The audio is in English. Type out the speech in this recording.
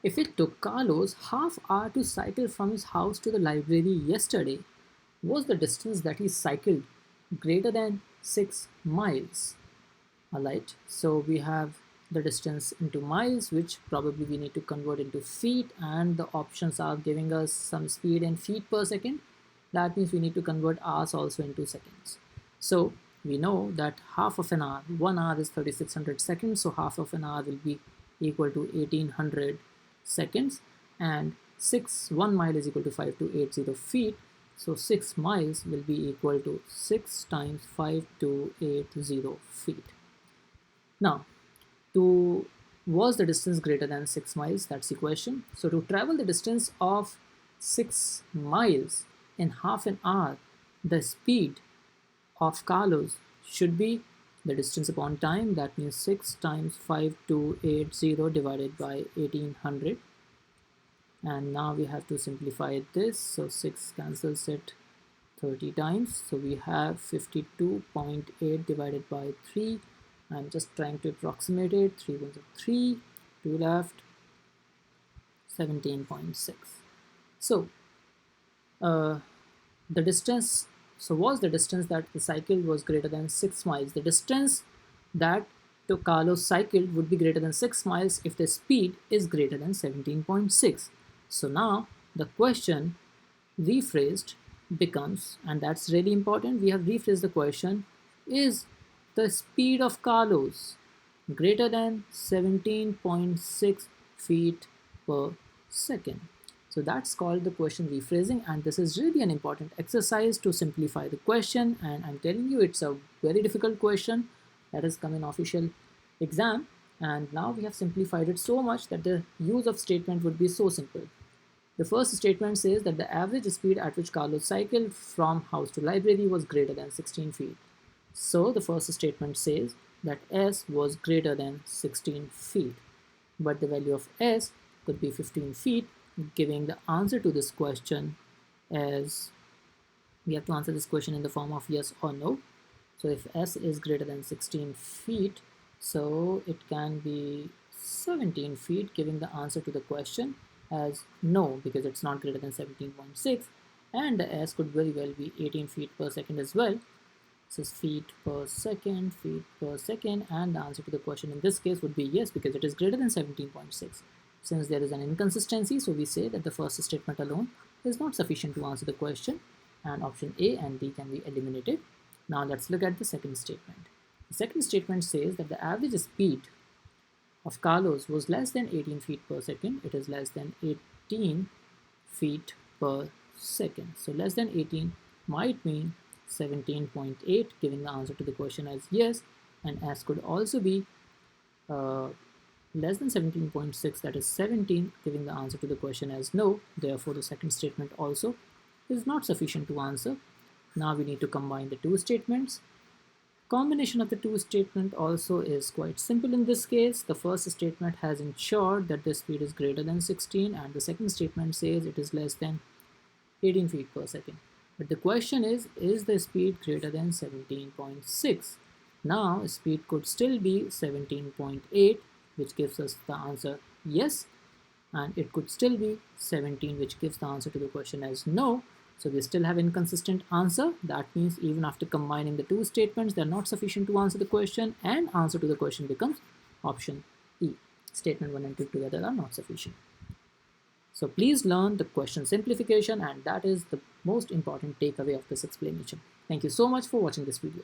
If it took Carlos half hour to cycle from his house to the library yesterday, was the distance that he cycled greater than 6 miles? Alright, so we have the distance into miles, which probably we need to convert into feet, and the options are giving us some speed in feet per second. That means we need to convert hours also into seconds. So we know that half of an hour, 1 hour is 3600 seconds, so half of an hour will be equal to 1800 seconds, and 1 mile is equal to 5280 feet. So 6 miles will be equal to 6 times 5280 feet. Now, was the distance greater than 6 miles? That's the question. So to travel the distance of 6 miles in half an hour, the speed of Carlos should be the distance upon time. That means 6 times 5280 divided by 1800. And now we have to simplify this. So 6 cancels it 30 times. So we have 52.8 divided by 3. I'm just trying to approximate it. 3 ones are 3, 2 left, 17.6. So the distance, so was the distance that the cycle was greater than 6 miles. The distance that Carlos cycled would be greater than 6 miles if the speed is greater than 17.6. So now the question rephrased becomes, and that's really important, we have rephrased the question, is the speed of Carlos greater than 17.6 feet per second? So that's called the question rephrasing, and this is really an important exercise to simplify the question, and I'm telling you it's a very difficult question that has come in official exam, and now we have simplified it so much that the use of statement would be so simple. The first statement says that the average speed at which Carlos cycled from house to library was greater than 16 feet. So the first statement says that S was greater than 16 feet, but the value of S could be 15 feet, giving the answer to this question as, we have to answer this question in the form of yes or no. So if S is greater than 16 feet, so it can be 17 feet, giving the answer to the question as no, because it's not greater than 17.6, and the S could very well be 18 feet per second as well. This is feet per second, and the answer to the question in this case would be yes, because it is greater than 17.6. Since there is an inconsistency, so we say that the first statement alone is not sufficient to answer the question, and option A and D can be eliminated. Now let's look at the second statement. The second statement says that the average speed of Carlos was less than 18 feet per second. It is less than 18 feet per second. So less than 18 might mean 17.8, giving the answer to the question as yes, and S could also be less than 17.6, that is 17, giving the answer to the question as no. Therefore the second statement also is not sufficient to answer. Now we need to combine the two statements. Combination of the two statements also is quite simple in this case. The first statement has ensured that the speed is greater than 16, and the second statement says it is less than 18 feet per second. But the question is the speed greater than 17.6? Now speed could still be 17.8, which gives us the answer yes, and it could still be 17, which gives the answer to the question as no. So we still have inconsistent answer. That means even after combining the two statements, they're not sufficient to answer the question, and answer to the question becomes option E. Statement 1 and 2 together are not sufficient. So please learn the question simplification, and that is the most important takeaway of this explanation. Thank you so much for watching this video.